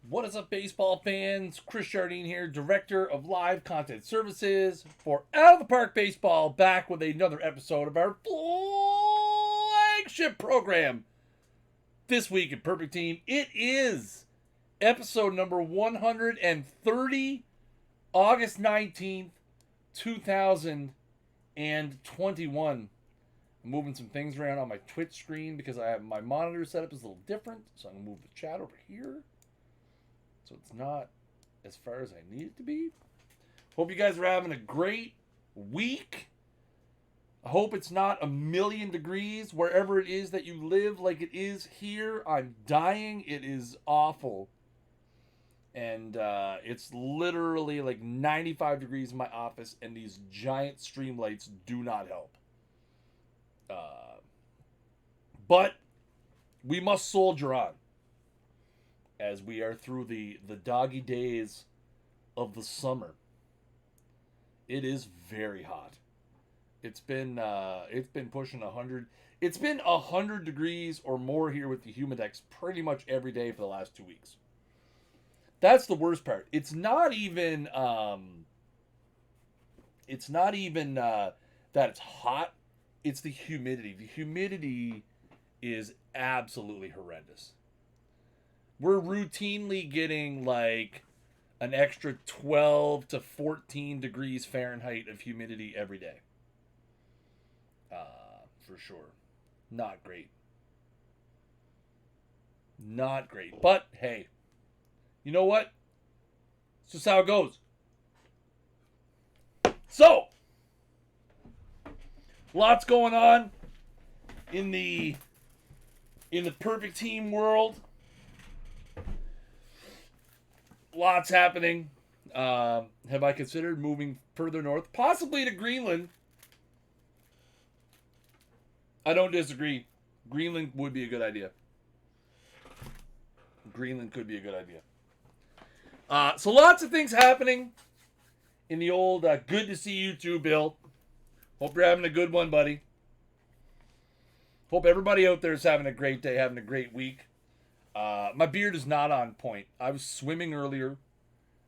What is up, baseball fans? Chris Jardine here, Director of Live Content Services for Out of the Park Baseball, back with another episode of our flagship program. This week in Perfect Team, it is episode number 130, August 19th, 2021. I'm moving some things around on my Twitch screen because I have my monitor setup is a little different, so I'm going to move the chat over here. So it's not as far as I need it to be. Hope you guys are having a great week. I hope it's not a million degrees wherever it is that you live like it is here. I'm dying. It is awful. And it's literally like 95 degrees in my office, and these giant stream lights do not help. But we must soldier on as we are through the doggy days of the summer. It is very hot. It's been pushing 100. It's been 100 degrees or more here with the Humidex pretty much every day for the last 2 weeks. That's the worst part. It's not even that it's hot. It's the humidity. The humidity is absolutely horrendous. We're routinely getting like an extra 12 to 14 degrees Fahrenheit of humidity every day. For sure. Not great. Not great. But hey, you know what? It's just how it goes. So, lots going on in the Perfect Team world. Lots happening. Have I considered moving further north? Possibly to Greenland. I don't disagree. Greenland would be a good idea. Greenland could be a good idea. So lots of things happening in the old good to see you too, Bill. Hope you're having a good one, buddy. Hope everybody out there is having a great day, having a great week. My beard is not on point. I was swimming earlier,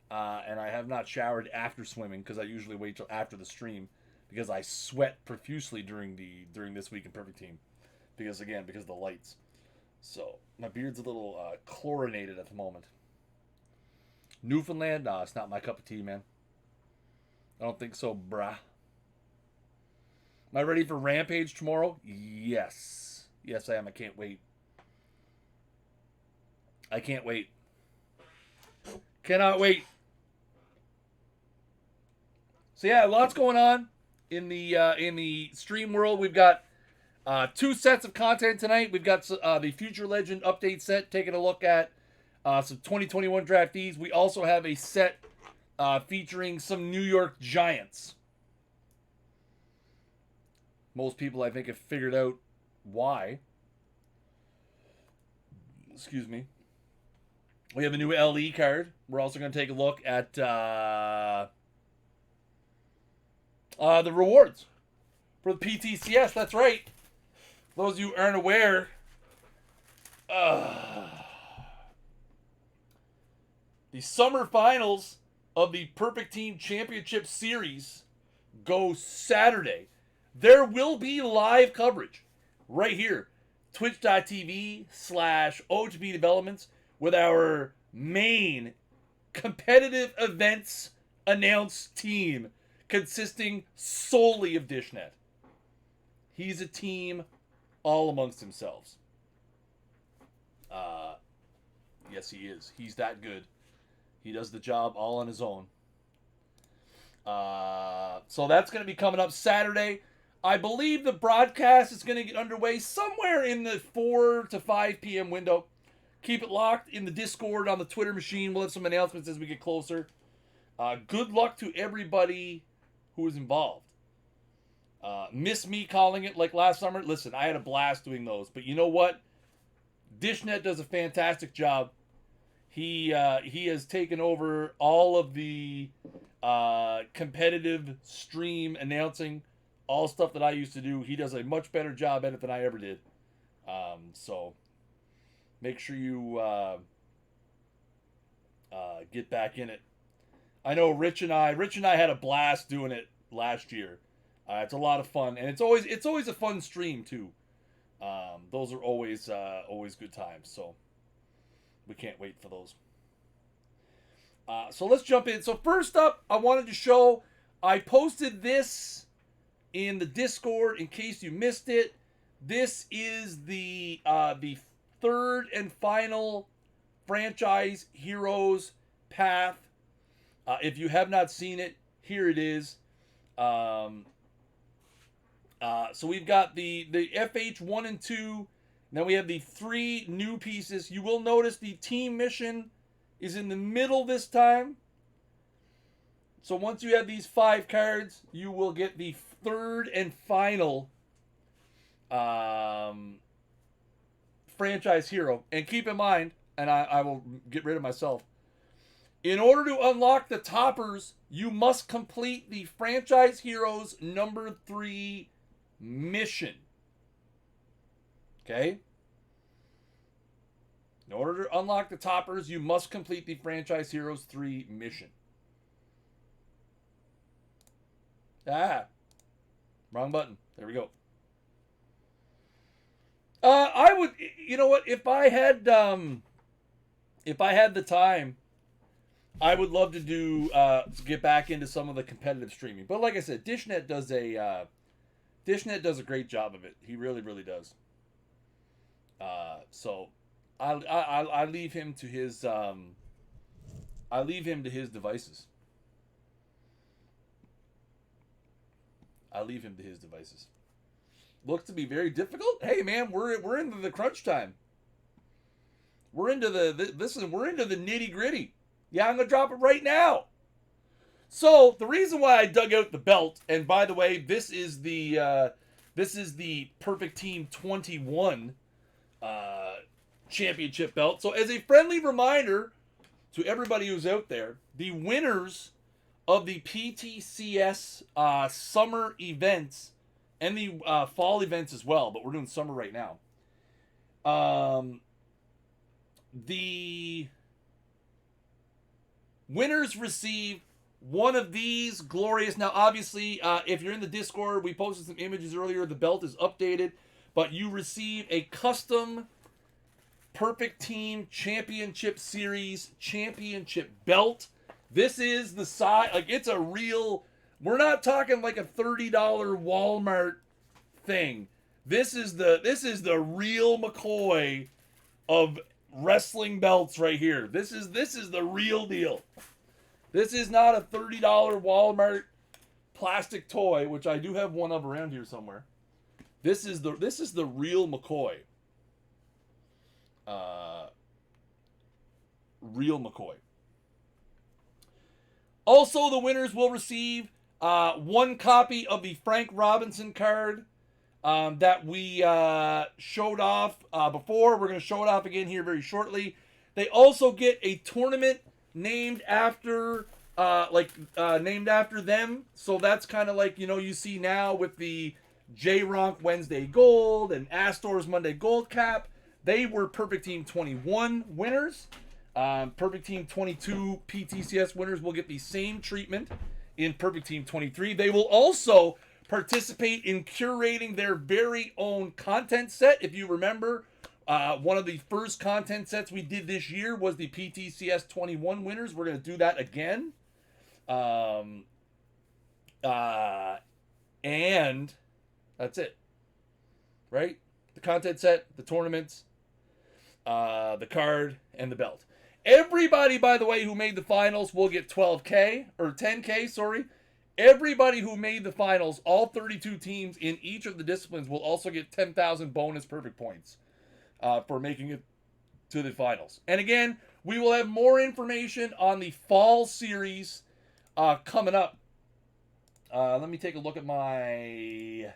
and I have not showered after swimming because I usually wait till after the stream because I sweat profusely during this week in Perfect Team because of the lights. So my beard's a little chlorinated at the moment. Newfoundland, nah, it's not my cup of tea, man. I don't think so, brah. Am I ready for Rampage tomorrow? Yes. Yes, I am. I can't wait. I can't wait. Cannot wait. So yeah, lots going on in the stream world. We've got 2 sets of content tonight. We've got the Future Legend update set, taking a look at some 2021 draftees. We also have a set featuring some New York Giants. Most people, I think, have figured out why. Excuse me. We have a new LE card. We're also going to take a look at the rewards for the PTCS. That's right. Those of you who aren't aware, the summer finals of the Perfect Team Championship Series go Saturday. There will be live coverage right here. Twitch.tv/OOTP Developments with our main competitive events announced team consisting solely of Dishnet. He's a team all amongst themselves. Yes, he is. He's that good. He does the job all on his own. So that's going to be coming up Saturday. I believe the broadcast is going to get underway somewhere in the 4 to 5 p.m. window. Keep it locked in the Discord on the Twitter machine. We'll have some announcements as we get closer. Good luck to everybody who is involved. Miss me calling it like last summer. Listen, I had a blast doing those. But you know what? Dishnet does a fantastic job. He has taken over all of the competitive stream announcing, all stuff that I used to do. He does a much better job at it than I ever did. So make sure you get back in it. I know Rich and I had a blast doing it last year. It's a lot of fun, and it's always a fun stream too. Those are always good times. So we can't wait for those. So let's jump in. So first up, I wanted to show, I posted this in the Discord in case you missed it. This is the third and final franchise heroes path. If you have not seen it, here it is. So we've got the FH 1 and 2. Then we have the 3 new pieces. You will notice the team mission is in the middle this time. So once you have these 5 cards, you will get the third and final franchise hero. And keep in mind, and I will get rid of myself, in order to unlock the toppers, you must complete the franchise heroes number 3 mission. Okay? In order to unlock the toppers, you must complete the franchise heroes 3 mission. Wrong button. There we go. I would, you know what, if I had the time, I would love to do get back into some of the competitive streaming. But like I said, Dishnet does a great job of it. He really, really does. So I leave him to his devices. I leave him to his devices. Looks to be very difficult. Hey man, we're into the crunch time. We're into we're into the nitty gritty. Yeah, I'm gonna drop it right now. So the reason why I dug out the belt, and by the way, this is the Perfect Team 21 championship belt. So as a friendly reminder to everybody who's out there, the winners of the PTCS summer events and the fall events as well, but we're doing summer right now. The winners receive one of these glorious. Now, obviously, if you're in the Discord, we posted some images earlier. The belt is updated, but you receive a custom Perfect Team Championship Series championship belt. This is the size, like it's a real, we're not talking like a $30 Walmart thing. This is the real McCoy of wrestling belts right here. This is the real deal. This is not a $30 Walmart plastic toy, which I do have one of around here somewhere. This is the real McCoy. Real McCoy. Also, the winners will receive one copy of the Frank Robinson card that we showed off before. We're going to show it off again here very shortly. They also get a tournament named after named after them. So that's kind of like, you know, you see now with the J-Ronk Wednesday Gold and Astor's Monday Gold Cap. They were Perfect Team 21 winners. Perfect Team 22 PTCS winners will get the same treatment in Perfect Team 23. They will also participate in curating their very own content set. If you remember, one of the first content sets we did this year was the PTCS 21 winners. We're going to do that again. And that's it. Right? The content set, the tournaments, the card, and the belt. Everybody, by the way, who made the finals will get 12K, or 10K, sorry. Everybody who made the finals, all 32 teams in each of the disciplines, will also get 10,000 bonus perfect points for making it to the finals. And again, we will have more information on the fall series coming up. Let me take a look at my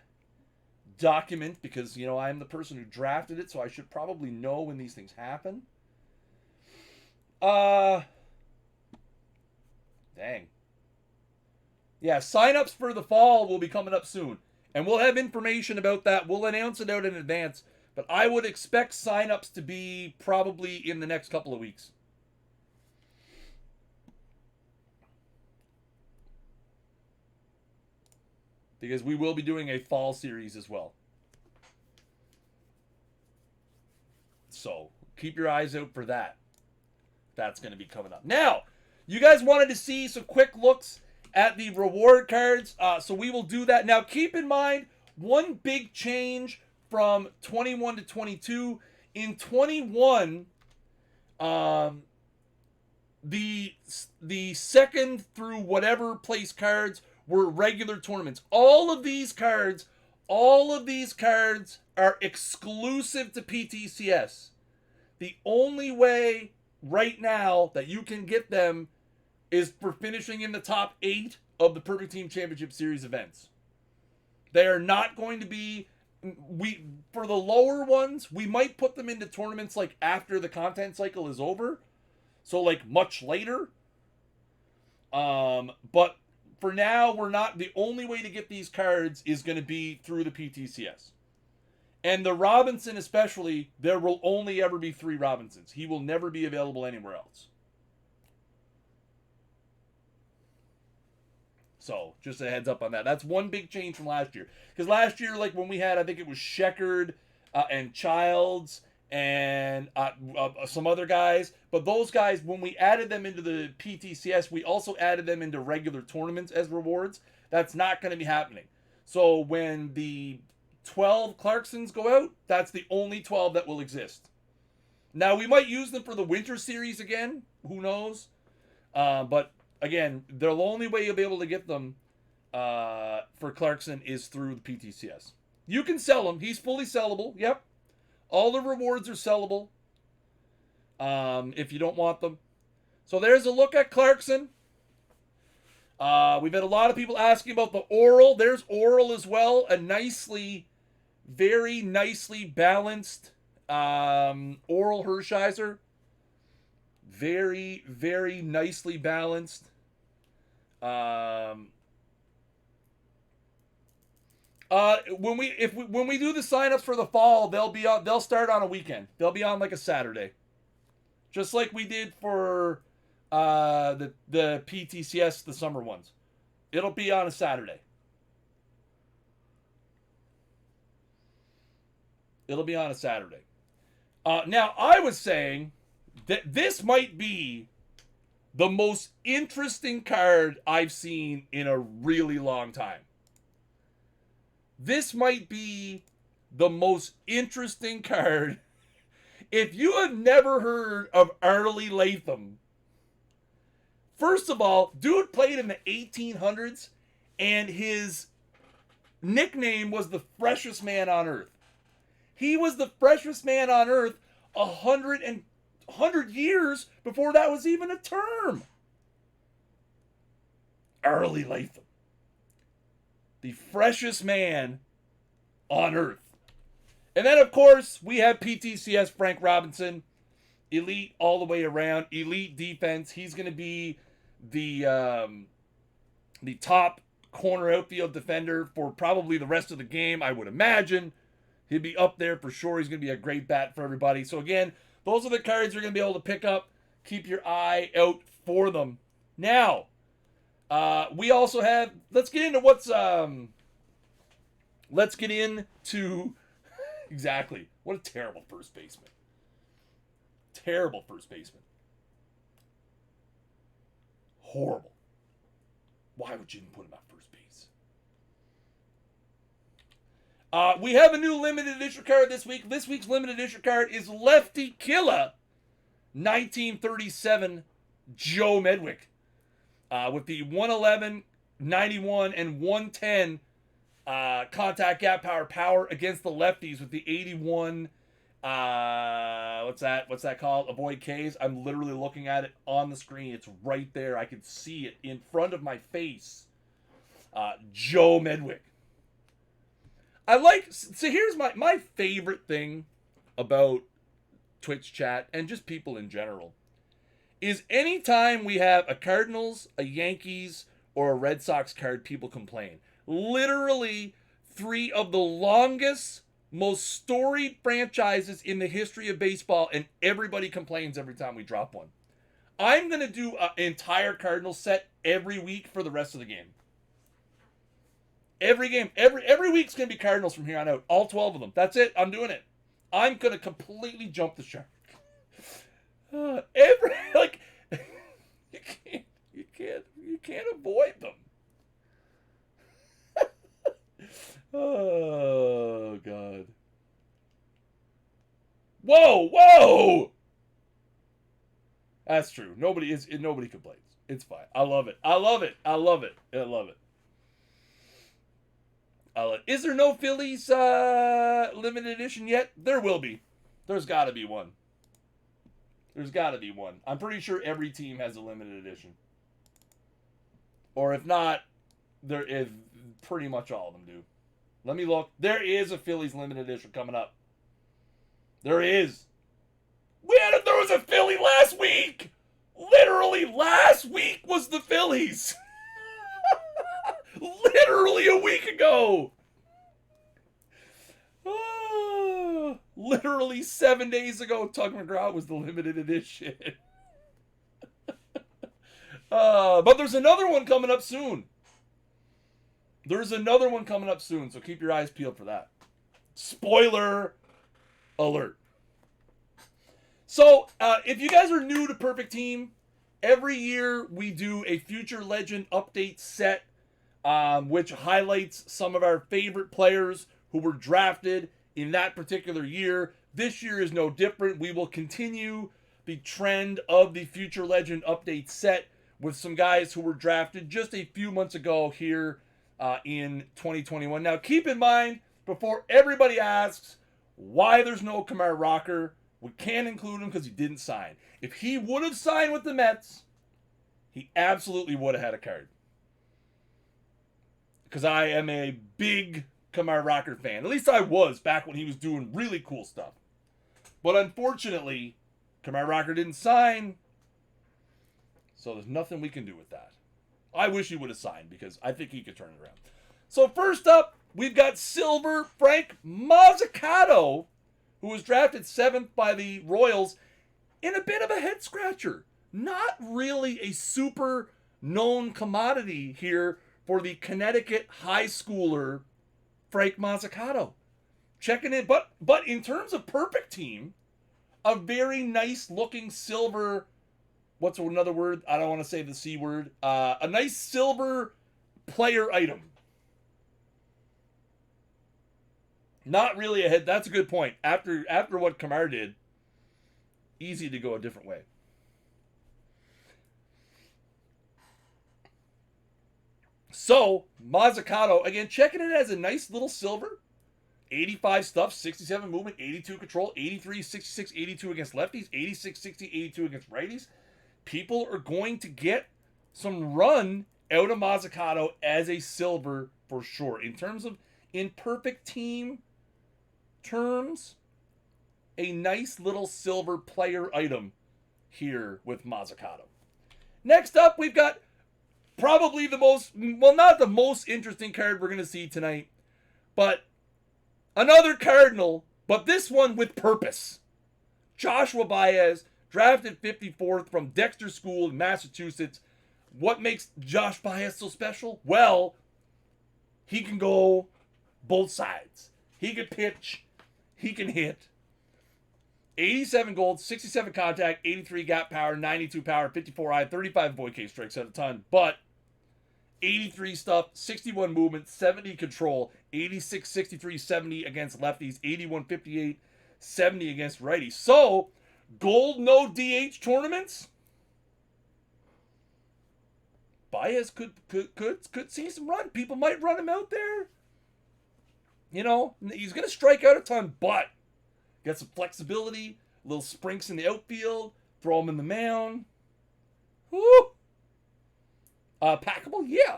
document, because, you know, I'm the person who drafted it, so I should probably know when these things happen. Dang. Yeah, sign-ups for the fall will be coming up soon. And we'll have information about that. We'll announce it out in advance. But I would expect sign-ups to be probably in the next couple of weeks. because we will be doing a fall series as well. So keep your eyes out for that. That's going to be coming up. Now, you guys wanted to see some quick looks at the reward cards, so we will do that. Now, keep in mind, one big change from 21 to 22. In 21, the second through whatever place cards were regular tournaments. All of these cards are exclusive to PTCS. The only way right now that you can get them is for finishing in the top 8 of the Perfect Team Championship Series events. They are not going to be, for the lower ones, we might put them into tournaments like after the content cycle is over. So like much later. But for now, we're not, the only way to get these cards is going to be through the PTCS. And the Robinson especially, there will only ever be 3 Robinsons. He will never be available anywhere else. So, just a heads up on that. That's one big change from last year. Because last year, like when we had, I think it was Sheckard and Childs and some other guys. But those guys, when we added them into the PTCS, we also added them into regular tournaments as rewards. That's not going to be happening. So, when the 12 Clarksons go out, that's the only 12 that will exist. Now, we might use them for the Winter Series again. Who knows? But again, the only way you'll be able to get them for Clarkson is through the PTCS. You can sell him. He's fully sellable. Yep. All the rewards are sellable if you don't want them. So there's a look at Clarkson. We've had a lot of people asking about the OREL. There's OREL as well. A very nicely balanced OREL HERSHISER. Very, very nicely balanced. When we do the signups for the fall, they'll start on a weekend. They'll be on like a Saturday, just like we did for the PTCS, the summer ones. It'll be on a Saturday. It'll be on a Saturday. Now, I was saying that this might be the most interesting card I've seen in a really long time. This might be the most interesting card. If you have never heard of ARLIE LATHAM, first of all, dude played in the 1800s, and his nickname was the freshest man on earth. He was the freshest man on earth 100 years before that was even a term. ARLIE LATHAM. The freshest man on earth. And then, of course, we have PTCS Frank Robinson. Elite all the way around. Elite defense. He's going to be the top corner outfield defender for probably the rest of the game, I would imagine. He'll be up there for sure. He's going to be a great bat for everybody. So, again, those are the cards you're going to be able to pick up. Keep your eye out for them. Now, we also have, let's get into exactly, what a terrible first baseman. Terrible first baseman. Horrible. Why would you even put him at first base? We have a new limited edition card this week. This week's limited edition card is Lefty Killa 1937 Joe Medwick. With the 111, 91, and 110 contact gap power against the lefties with the 81, what's that called? Avoid Ks. I'm literally looking at it on the screen. It's right there. I can see it in front of my face. Joe Medwick. So here's my favorite thing about Twitch chat and just people in general. Is anytime we have a Cardinals, a Yankees, or a Red Sox card, people complain. Literally 3 of the longest, most storied franchises in the history of baseball, and everybody complains every time we drop one. I'm going to do an entire Cardinals set every week for the rest of the game. Every game, every week's going to be Cardinals from here on out. All 12 of them. That's it. I'm doing it. I'm going to completely jump the shark. Like, you can't avoid them. Oh, God. Whoa! That's true. Nobody complains. It's fine. I love it. Is there no Phillies limited edition yet? There will be. There's got to be one. I'm pretty sure every team has a limited edition. Or if not, there is pretty much all of them do. Let me look. There is a Phillies limited edition coming up. There is. There was a Philly last week. Literally last week was the Phillies. Literally a week ago. Literally 7 days ago, Tug McGraw was the limited edition. But there's another one coming up soon. So keep your eyes peeled for that. Spoiler alert. So, if you guys are new to Perfect Team, every year we do a Future Legend update set, which highlights some of our favorite players who were drafted in that particular year. This year is no different. We will continue the trend of the Future Legend update set with some guys who were drafted just a few months ago here in 2021. Now, keep in mind, before everybody asks why there's no Kumar Rocker, we can't include him because he didn't sign. If he would have signed with the Mets, he absolutely would have had a card. Because I am a big Kumar Rocker fan. At least I was back when he was doing really cool stuff. But unfortunately, Kumar Rocker didn't sign. So there's nothing we can do with that. I wish he would have signed because I think he could turn it around. So first up, we've got Silver Frank Mozzicato, who was drafted 7th by the Royals in a bit of a head scratcher. Not really a super known commodity here for the Connecticut high schooler Frank Mozzicato. Checking in, but in terms of Perfect Team, a very nice looking silver, what's another word? I don't want to say the C word. A nice silver player item. Not really a hit. That's a good point. After what Kumar did, easy to go a different way. So, Mozzicato, again, checking it as a nice little silver. 85 stuff, 67 movement, 82 control, 83, 66, 82 against lefties, 86, 60, 82 against righties. People are going to get some run out of Mozzicato as a silver for sure. In terms of in Perfect Team terms, a nice little silver player item here with Mozzicato. Next up, we've got probably the most, well, not the most interesting card we're going to see tonight, but another Cardinal, but this one with purpose. Joshua Baez, drafted 54th from Dexter School in Massachusetts. What makes Josh Baez so special? Well, he can go both sides. He can pitch. He can hit. 87 gold, 67 contact, 83 gap power, 92 power, 54 eye, 35 void case strikes out a ton. But 83 stuff, 61 movement, 70 control, 86, 63, 70 against lefties, 81, 58, 70 against righties. So, gold no DH tournaments. Baez could see some run. People might run him out there. You know, he's going to strike out a ton, but got some flexibility, little sprinks in the outfield, throw him in the mound. Woo! Packable? Yeah.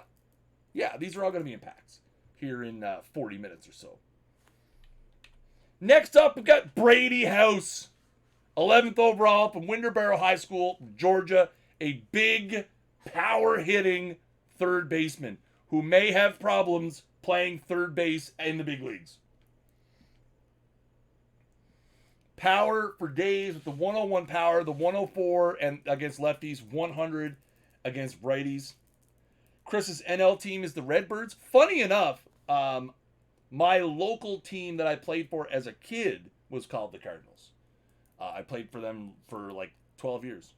Yeah, these are all going to be in packs here in 40 minutes or so. Next up, we've got Brady House. 11th overall from Winterboro High School, Georgia. A big, power-hitting third baseman who may have problems playing third base in the big leagues. Power for days with the 101 power, the 104 and against lefties, 100 against righties. Chris's NL team is the Redbirds. Funny enough, My local team that I played for as a kid was called the Cardinals. I played for them for like 12 years.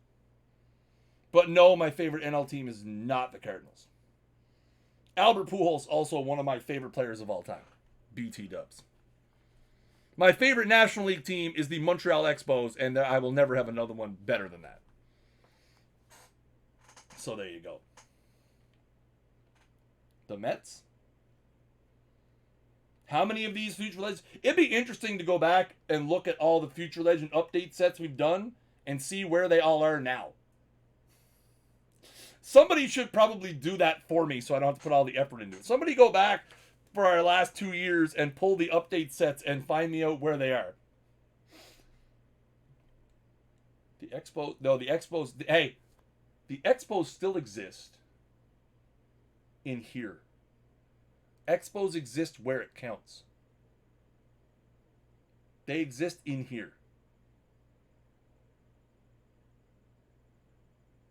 But no, my favorite NL team is not the Cardinals. Albert Pujols, also one of my favorite players of all time. BT Dubs. My favorite National League team is the Montreal Expos, and I will never have another one better than that. So there you go. The Mets. How many of these Future Legends? It'd be interesting to go back and look at all the Future Legend update sets we've done and see where they all are now. Somebody should probably do that for me so I don't have to put all the effort into it. Somebody go back for our last 2 years and pull the update sets and find me out where they are. The Expos, no, the Expos, hey, the Expos still exist in here. Expos exist where it counts. They exist in here.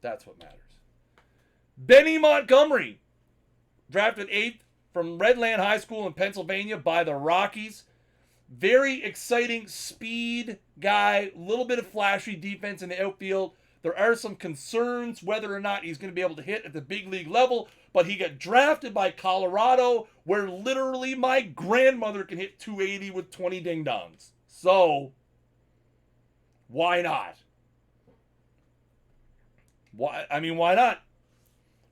That's what matters. Benny Montgomery, drafted 8th from Redland High School in Pennsylvania by the Rockies. Very exciting speed guy, a little bit of flashy defense in the outfield. There are some concerns whether or not he's going to be able to hit at the big league level, but he got drafted by Colorado, where literally my grandmother can hit 280 with 20 ding-dongs. So, why not? Why not?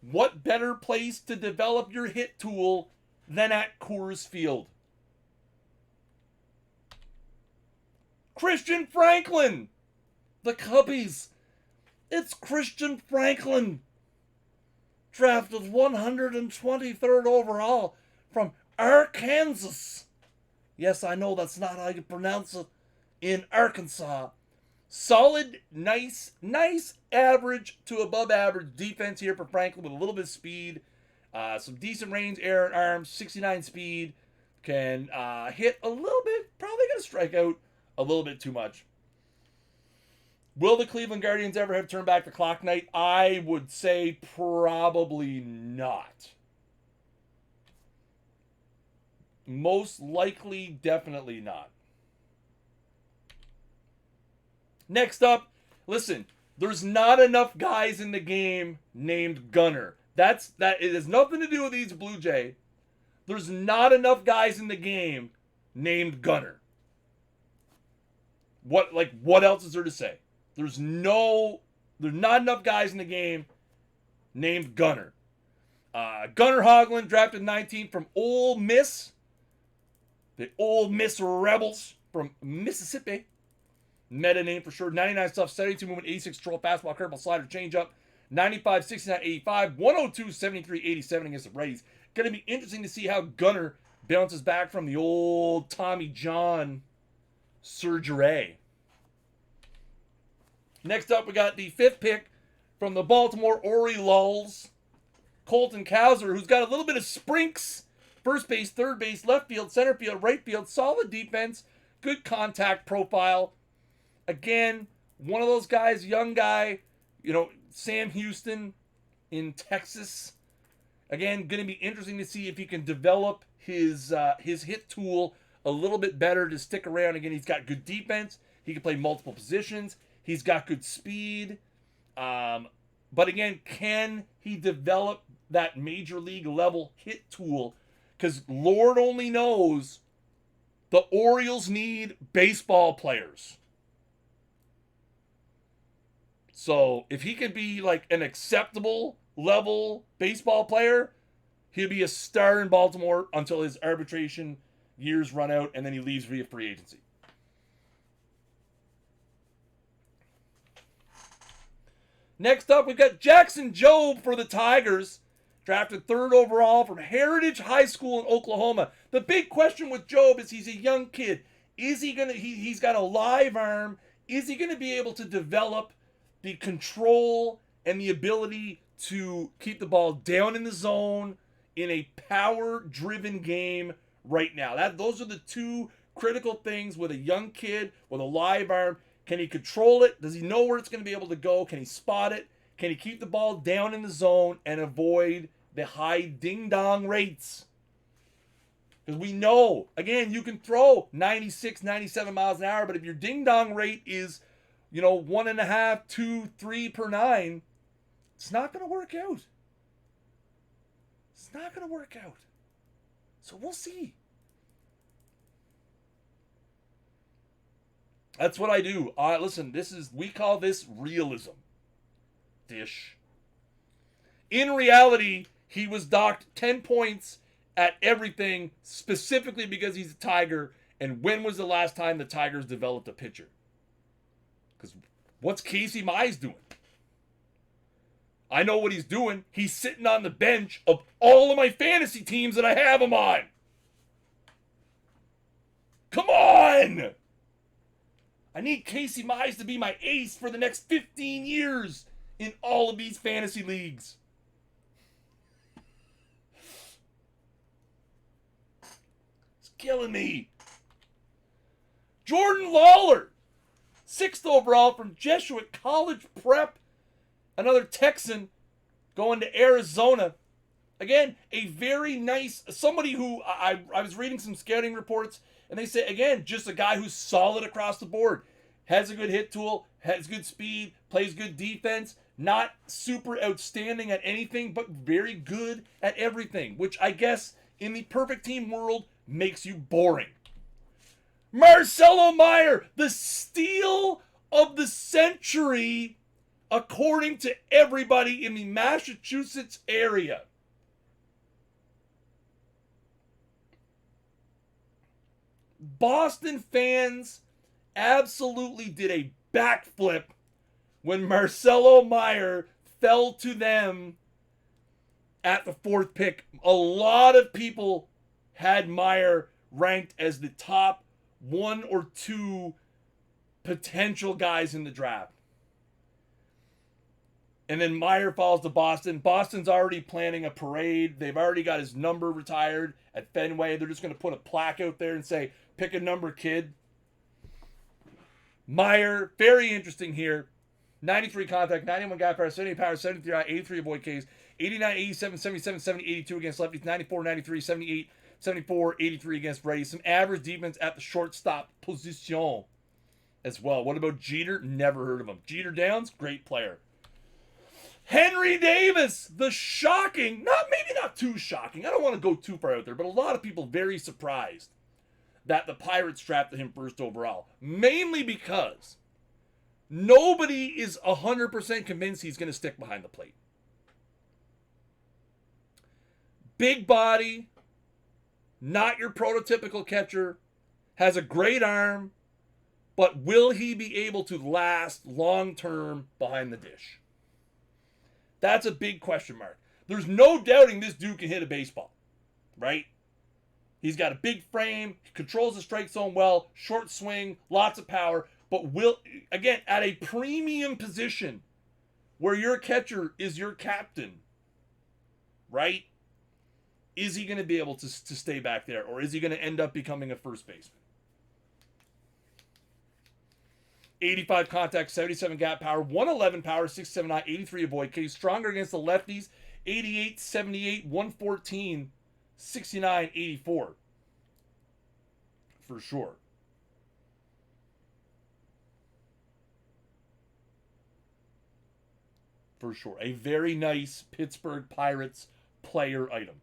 What better place to develop your hit tool than at Coors Field? Christian Franklin, the Cubbies. It's Christian Franklin, drafted 123rd overall from Arkansas. Yes, I know that's not how you pronounce it in Arkansas. Solid, nice average to above average defense here for Franklin with a little bit of speed. Some decent range, air and arms, 69 speed. Can hit a little bit, probably going to strike out a little bit too much. Will the Cleveland Guardians ever have turned back the clock night? I would say probably not. Most likely, definitely not. Next up, listen, there's not enough guys in the game named Gunnar. That it has nothing to do with these Blue Jay. There's not enough guys in the game named Gunnar. What else is there to say? There's not enough guys in the game named Gunnar. Gunnar Hoglund, drafted 19th from Ole Miss. The Ole Miss Rebels from Mississippi. Meta name for sure. 99 stuff, 72 movement, 86 control, fastball, curveball, slider, changeup. 95, 69, 85, 102, 73, 87 against the Rays. Going to be interesting to see how Gunnar bounces back from the old Tommy John surgery. Next up, we got the 5th pick from the Baltimore Orioles, Colton Cowser, who's got a little bit of sprinks. First base, third base, left field, center field, right field. Solid defense, good contact profile. Again, one of those guys, young guy, Sam Houston in Texas. Again, going to be interesting to see if he can develop his hit tool a little bit better to stick around. Again, he's got good defense. He can play multiple positions. He's got good speed. But again, can he develop that major league level hit tool? Because Lord only knows the Orioles need baseball players. So if he could be like an acceptable level baseball player, he'll be a star in Baltimore until his arbitration years run out and then he leaves via free agency. Next up, we've got Jackson Jobe for the Tigers, drafted 3rd overall from Heritage High School in Oklahoma. The big question with Jobe is he's a young kid. Is he gonna? He's got a live arm. Is he gonna be able to develop the control and the ability to keep the ball down in the zone in a power-driven game right now? Those are the two critical things with a young kid with a live arm. Can he control it? Does he know where it's going to be able to go? Can he spot it? Can he keep the ball down in the zone and avoid the high ding-dong rates? Because we know, again, you can throw 96, 97 miles an hour, but if your ding-dong rate is, 1.5, 2, 3 per 9, it's not going to work out. It's not going to work out. So we'll see. That's what I do. Listen, we call this realism. Dish. In reality, he was docked 10 points at everything, specifically because he's a Tiger. And when was the last time the Tigers developed a pitcher? Because what's Casey Mize doing? I know what he's doing. He's sitting on the bench of all of my fantasy teams that I have him on. Come on! I need Casey Mize to be my ace for the next 15 years in all of these fantasy leagues. It's killing me. Jordan LAWLAR, 6th overall from Jesuit College Prep. Another Texan going to Arizona. Again, a very nice, somebody who I was reading some scouting reports, and they say, again, just a guy who's solid across the board. Has a good hit tool, has good speed, plays good defense. Not super outstanding at anything, but very good at everything, which I guess in the perfect team world makes you boring. Marcelo Meyer, the steal of the century, according to everybody in the Massachusetts area. Boston fans absolutely did a backflip when Marcelo Meyer fell to them at the 4th pick. A lot of people had Meyer ranked as the top 1 or 2 potential guys in the draft. And then Meyer falls to Boston. Boston's already planning a parade. They've already got his number retired at Fenway. They're just going to put a plaque out there and say, pick a number, kid. Meyer, very interesting here. 93 contact, 91 guy power, 78 power, 73 eye, 83 avoid Ks, 89, 87, 77, 70, 82 against lefties, 94, 93, 78, 74, 83 against righties. Some average defense at the shortstop position as well. What about Jeter? Never heard of him. Jeter Downs, great player. Henry Davis, the shocking, maybe not too shocking. I don't want to go too far out there, but a lot of people very surprised that the Pirates drafted him 1st overall. Mainly because nobody is 100% convinced he's going to stick behind the plate. Big body, not your prototypical catcher, has a great arm, but will he be able to last long-term behind the dish? That's a big question mark. There's no doubting this dude can hit a baseball, right? He's got a big frame, he controls the strike zone well, short swing, lots of power, but will, again, at a premium position where your catcher is your captain, right? Is he going to be able to stay back there, or is he going to end up becoming a first baseman? 85 contact, 77 gap power, 111 power, 67 eye, 83 avoid K. Stronger against the lefties, 88, 78, 114, 69, 84. For sure. For sure. A very nice Pittsburgh Pirates player item.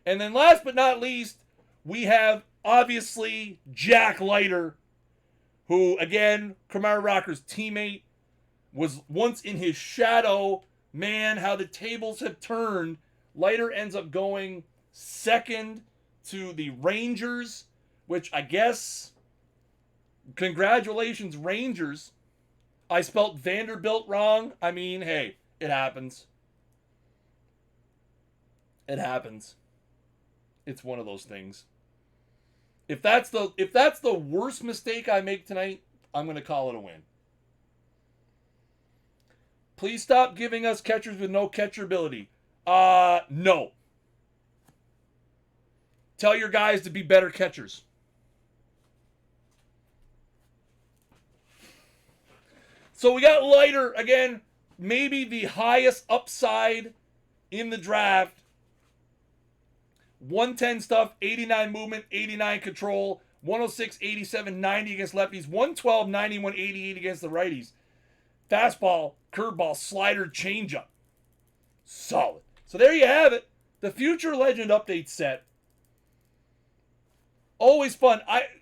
And then last but not least, we have, obviously, Jack Leiter, who, again, Kumar Rocker's teammate, was once in his shadow. Man, how the tables have turned. Leiter ends up going 2nd to the Rangers, which I guess, congratulations, Rangers. I spelt Vanderbilt wrong. I mean, hey, it happens. It happens. It's one of those things. If that's the worst mistake I make tonight, I'm going to call it a win. Please stop giving us catchers with no catcher ability. No. Tell your guys to be better catchers. So we got Leiter, again, maybe the highest upside in the draft. 110 stuff, 89 movement, 89 control, 106, 87, 90 against lefties, 112, 91, 88 against the righties. Fastball, curveball, slider, changeup. Solid. So there you have it. The Future Legend update set. Always fun.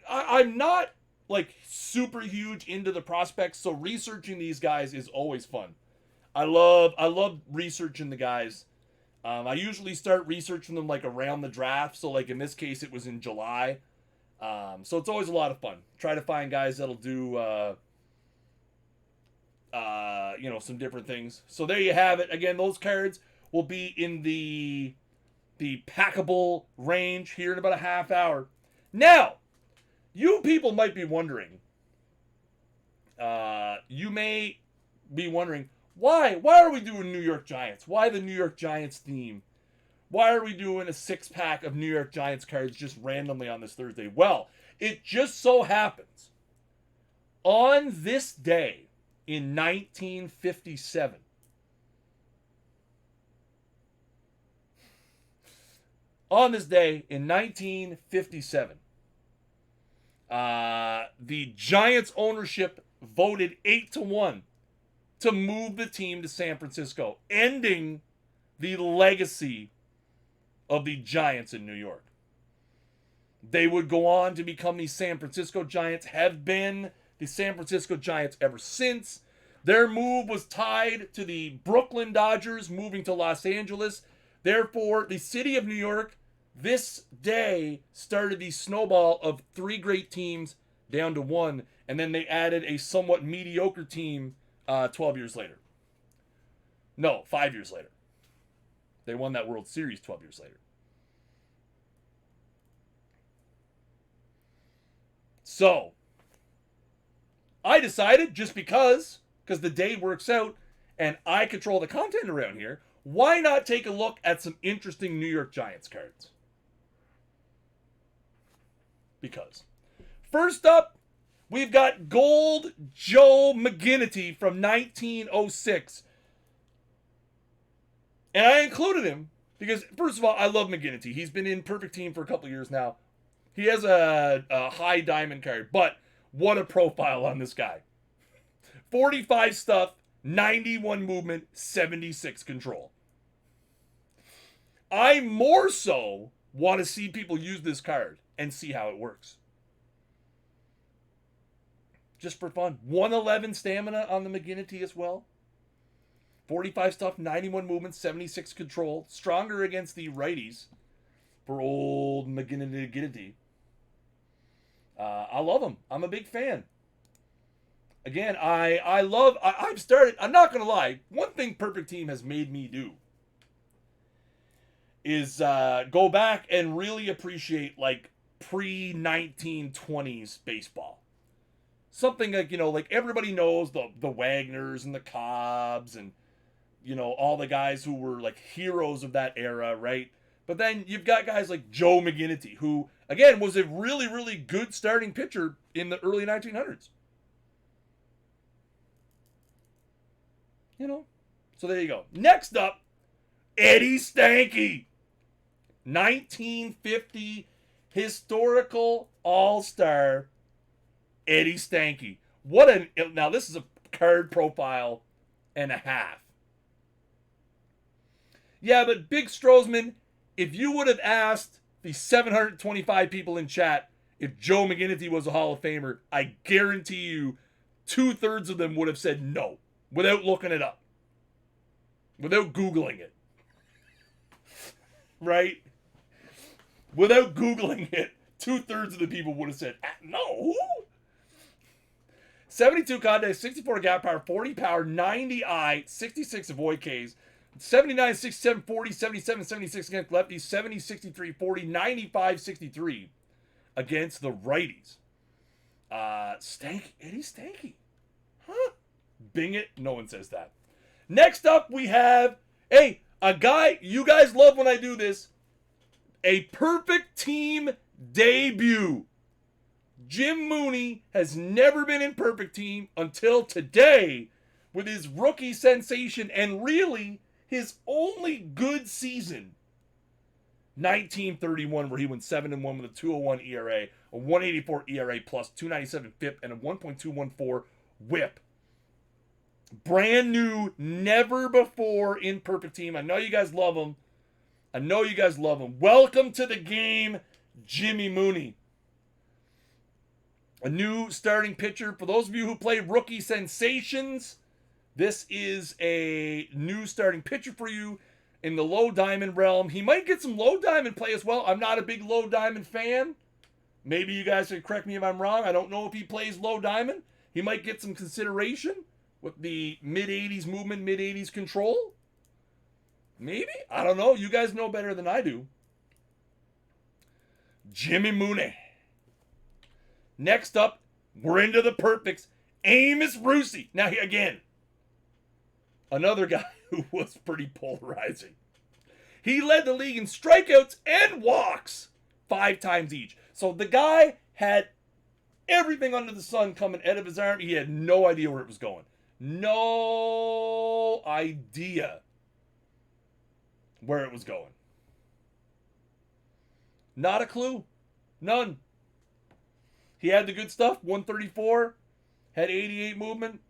I'm not like super huge into the prospects, so researching these guys is always fun. I love researching the guys. I usually start researching them like around the draft. So like in this case, it was in July. So it's always a lot of fun. Try to find guys that'll do, some different things. So there you have it. Again, those cards will be in the packable range here in about a half hour. Now, you people might be wondering. You may be wondering, why are we doing New York Giants? Why the New York Giants theme? Why are we doing a 6-pack of New York Giants cards just randomly on this Thursday? Well, it just so happens on this day in 1957, the Giants ownership voted 8-1 to move the team to San Francisco, ending the legacy of the Giants in New York. They would go on to become the San Francisco Giants, have been the San Francisco Giants ever since. Their move was tied to the Brooklyn Dodgers moving to Los Angeles. Therefore, the city of New York, this day, started the snowball of 3 great teams down to 1, and then they added a somewhat mediocre team 12 years later. No, 5 years later. They won that World Series 12 years later. So, I decided, just because the day works out and I control the content around here, why not take a look at some interesting New York Giants cards? Because. First up, we've got Gold Joe McGinnity from 1906. And I included him because, first of all, I love McGinnity. He's been in Perfect Team for a couple of years now. He has a high diamond card, but what a profile on this guy. 45 stuff, 91 movement, 76 control. I more so want to see people use this card and see how it works. Just for fun. 111 stamina on the McGinnity as well. 45 stuff, 91 movement, 76 control. Stronger against the righties for old McGinnity. I love him. I'm a big fan. Again, I've started, I'm not going to lie, one thing Perfect Team has made me do is go back and really appreciate like pre-1920s baseball. Something like, like everybody knows the Wagners and the Cobbs and, all the guys who were like heroes of that era, right? But then you've got guys like Joe McGinnity, who, again, was a really, really good starting pitcher in the early 1900s. So there you go. Next up, Eddie Stanky. 1950 historical all-star Eddie Stanky. Now this is a card profile and a half. Yeah, but Big Strozman, if you would have asked the 725 people in chat if Joe McGinnity was a Hall of Famer, I guarantee you 2/3 of them would have said no, without looking it up. Without Googling it. Right? Without Googling it, 2/3 of the people would have said, no. 72 contact, 64 gap power, 40 power, 90 eye, 66 avoid Ks, 79, 67, 40, 77, 76 against lefties, 70, 63, 40, 95, 63 against the righties. Eddie Stanky. Huh? Bing it. No one says that. Next up, we have, a guy, you guys love when I do this, a Perfect Team debut. Jim Mooney has never been in Perfect Team until today with his rookie sensation and really his only good season. 1931, where he went 7-1 with a 2.01 ERA, a 1.84 ERA plus, 2.97 FIP, and a 1.214 WHIP. Brand new, never before in perfect team. I know you guys love him. Welcome to the game, Jimmy Mooney. A new starting pitcher. For those of you who play Rookie Sensations, this is a new starting pitcher for you in the low diamond realm. He might get some low diamond play as well. I'm not a big low diamond fan. Maybe you guys can correct me if I'm wrong. I don't know if he plays low diamond. He might get some consideration with the mid-80s movement, mid-80s control. Maybe? I don't know. You guys know better than I do. Jimmy Mooney. Next up, we're into the perfects. Amos Rusi. Now, again, another guy who was pretty polarizing. He led the league in strikeouts and walks 5 times each. So the guy had everything under the sun coming out of his arm. He had no idea where it was going. No idea where it was going. Not a clue. None. He had the good stuff. 134. Had 88 movement.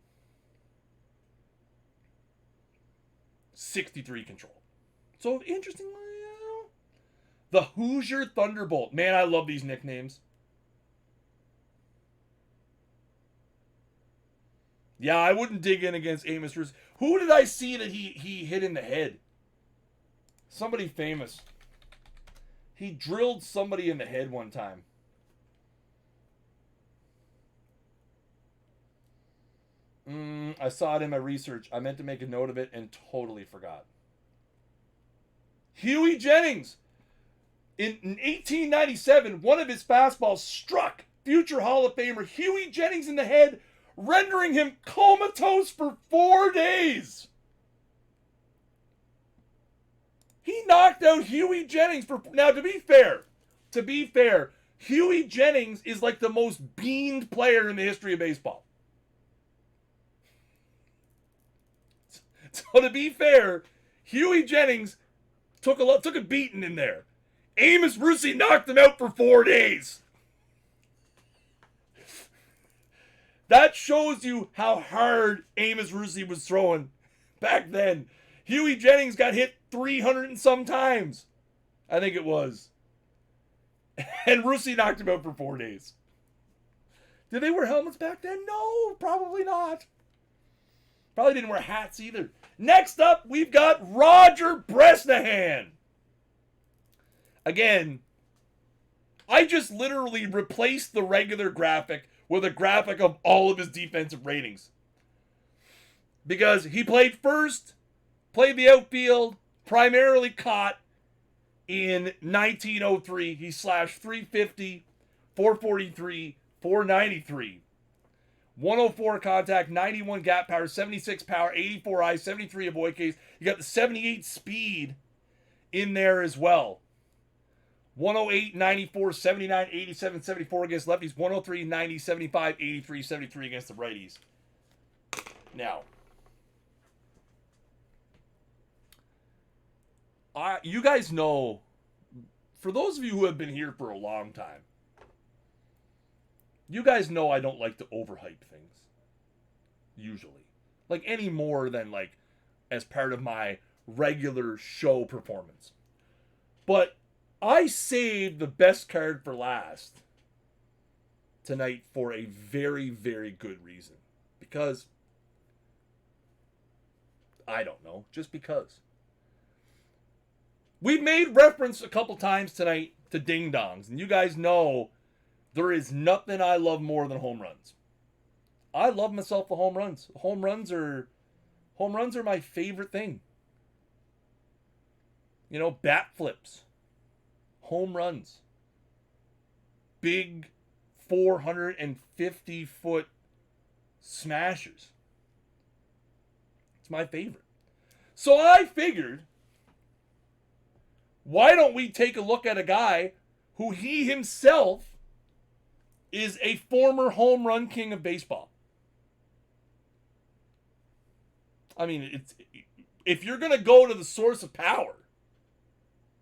63 control. So, interestingly, the Hoosier Thunderbolt. Man, I love these nicknames. Yeah, I wouldn't dig in against Amos Rusi. Who did I see that he hit in the head? Somebody famous. He drilled somebody in the head one time. I saw it in my research. I meant to make a note of it and totally forgot. Huey Jennings. In 1897, one of his fastballs struck future Hall of Famer Huey Jennings in the head, rendering him comatose for 4 days. He knocked out Huey Jennings for... Now, to be fair, Huey Jennings is like the most beaned player in the history of baseball. So to be fair, Huey Jennings took a beating in there. Amos Rusi knocked him out for 4 days. That shows you how hard Amos Rusi was throwing back then. Huey Jennings got hit 300 and some times. I think it was. And Rusi knocked him out for 4 days. Did they wear helmets back then? No, probably not. Probably didn't wear hats either. Next up, we've got Roger Bresnahan. Again, I just literally replaced the regular graphic with a graphic of all of his defensive ratings. Because he played first, played the outfield, primarily caught in 1903. He slashed 350, 443, 493. 104 contact, 91 gap power, 76 power, 84 eyes, 73 avoid case. You got the 78 speed in there as well. 108, 94, 79, 87, 74 against lefties. 103, 90, 75, 83, 73 against the righties. Now, you guys know, for those of you who have been here for a long time, you guys know I don't like to overhype things. Usually. Like, any more than, like, as part of my regular show performance. But I saved the best card for last tonight for a very, very good reason. Because, I don't know, just because. We've made reference a couple times tonight to ding-dongs, and you guys know there is nothing I love more than home runs. I love myself the home runs. Home runs are my favorite thing. You know, bat flips. Home runs. Big 450-foot smashers. It's my favorite. So I figured, why don't we take a look at a guy who he himself is a former home run king of baseball. I mean, if you're going to go to the source of power,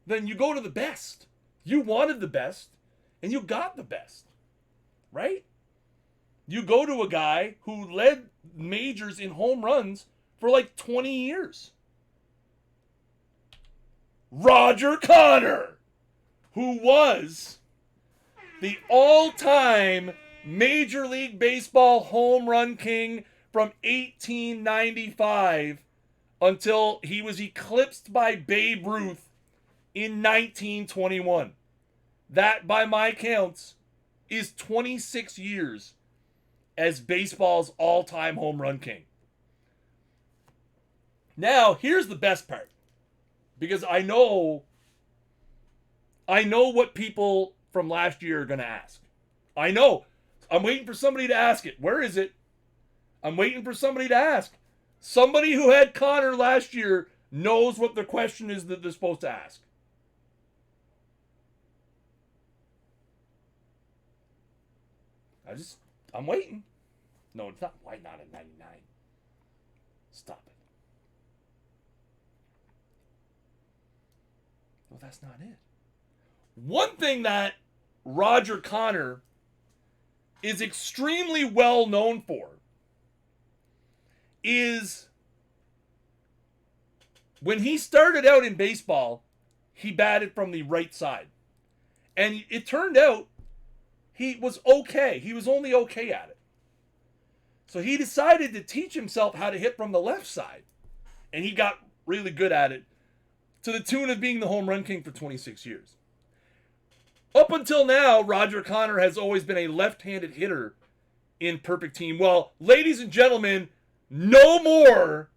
then you go to the best. You wanted the best, and you got the best, right? You go to a guy who led majors in home runs for like 20 years. Roger Connor, who was the all-time Major League Baseball home run king from 1895 until he was eclipsed by Babe Ruth in 1921. That, by my counts, is 26 years as baseball's all-time home run king. Now, here's the best part. Because I know what people from last year are going to ask. I know. I'm waiting for somebody to ask it. Where is it? I'm waiting for somebody to ask. Somebody who had Connor last year knows what the question is that they're supposed to ask. I'm waiting. No, it's not. Why not at 99? Stop it. Well, that's not it. One thing that Roger Connor is extremely well known for is when he started out in baseball, he batted from the right side. And it turned out he was okay. He was only okay at it. So he decided to teach himself how to hit from the left side. And he got really good at it, to the tune of being the home run king for 26 years. Up until now, Roger Connor has always been a left-handed hitter in Perfect Team. Well, ladies and gentlemen, no more,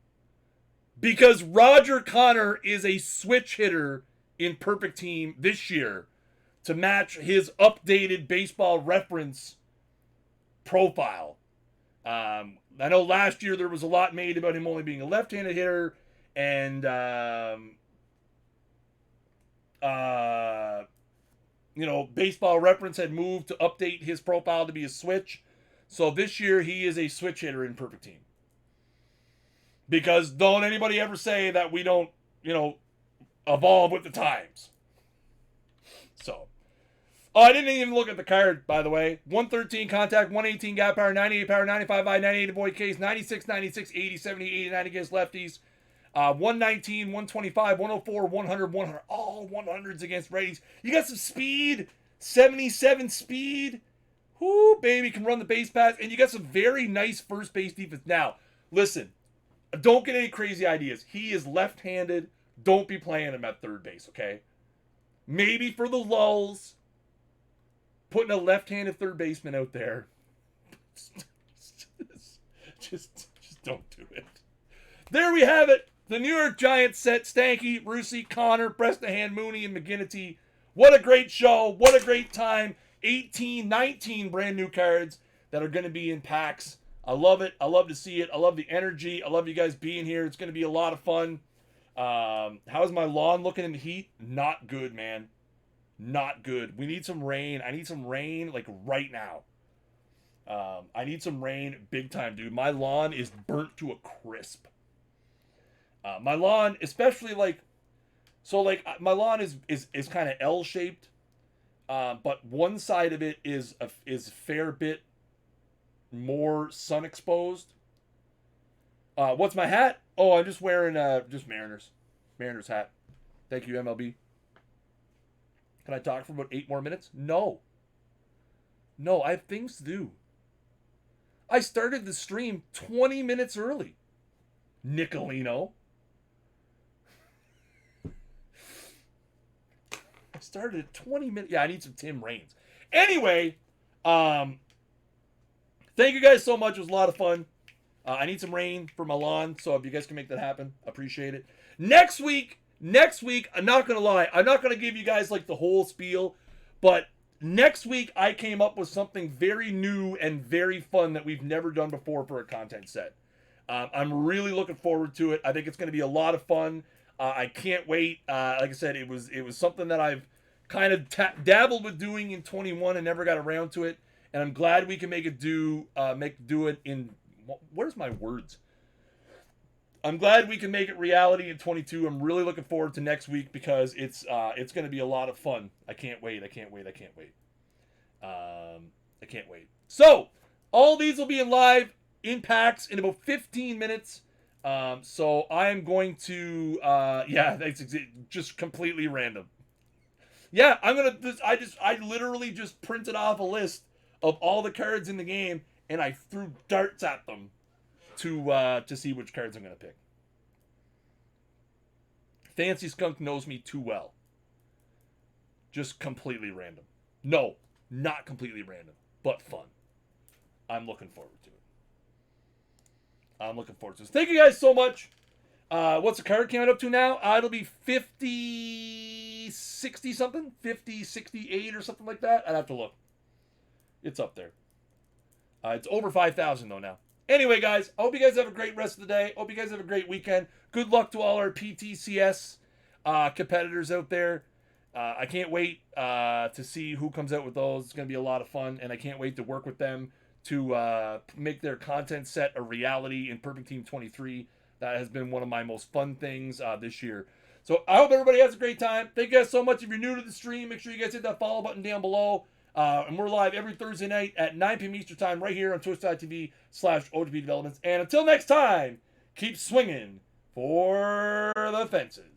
because Roger Connor is a switch hitter in Perfect Team this year to match his updated Baseball Reference profile. I know last year there was a lot made about him only being a left-handed hitter, and Baseball Reference had moved to update his profile to be a switch. So this year he is a switch hitter in Perfect Team. Because don't anybody ever say that we don't, evolve with the times. So. Oh, I didn't even look at the card, by the way. 113 contact, 118 gap power, 98 power, 95 I, 98 avoid case, 96, 96, 80, 70, 89 against lefties. 119, 125, 104, 100, 100. All 100s against righties. You got some speed. 77 speed. Whoo, baby, can run the base pass. And you got some very nice first base defense. Now, listen. Don't get any crazy ideas. He is left-handed. Don't be playing him at third base, okay? Maybe for the lulls. Putting a left-handed third baseman out there. just don't do it. There we have it. The New York Giants set Stanky, Rusey, Connor, Bresnahan, Mooney, and McGinnity. What a great show. What a great time. 18, 19 brand new cards that are going to be in packs. I love it. I love to see it. I love the energy. I love you guys being here. It's going to be a lot of fun. How's my lawn looking in the heat? Not good, man. Not good. We need some rain. I need some rain, like, right now. I need some rain big time, dude. My lawn is burnt to a crisp. My lawn, especially, my lawn is kind of L-shaped. But one side of it is a fair bit more sun exposed. What's my hat? Oh, I'm just wearing just Mariners hat. Thank you, MLB. Can I talk for about 8 more minutes? No, I have things to do. I started the stream 20 minutes early. Nicolino. I started at 20 minutes. Yeah, I need some Tim Raines. Anyway, thank you guys so much. It was a lot of fun. I need some rain for my lawn, so if you guys can make that happen, appreciate it. Next week, I'm not going to lie. I'm not going to give you guys like the whole spiel, but next week I came up with something very new and very fun that we've never done before for a content set. I'm really looking forward to it. I think it's going to be a lot of fun. I can't wait. Like I said, it was something that I've kind of dabbled with doing in 21 and never got around to it. And I'm glad we can do it in, where's my words? I'm glad we can make it reality in 22. I'm really looking forward to next week because it's going to be a lot of fun. I can't wait. I can't wait. I can't wait. I can't wait. So, all these will be in live in packs in about 15 minutes. So I am going to, yeah, that's just completely random. Yeah, I'm going to, I literally just printed off a list of all the cards in the game and I threw darts at them to see which cards I'm going to pick. Fancy Skunk knows me too well. Just completely random. No, not completely random, but fun. I'm looking forward to it. I'm looking forward to this. Thank you guys so much. What's the card coming up to now? It'll be 50, 60 something? 50, 68 or something like that. I'd have to look. It's up there. It's over 5,000 though now. Anyway, guys, I hope you guys have a great rest of the day. Hope you guys have a great weekend. Good luck to all our PTCS competitors out there. I can't wait to see who comes out with those. It's going to be a lot of fun, and I can't wait to work with them to make their content set a reality in Perfect Team 23. That has been one of my most fun things this year. So I hope everybody has a great time. Thank you guys so much. If you're new to the stream, make sure you guys hit that follow button down below. And we're live every Thursday night at 9 p.m. Eastern Time right here on twitch.tv/OOTP Developments. And until next time, keep swinging for the fences.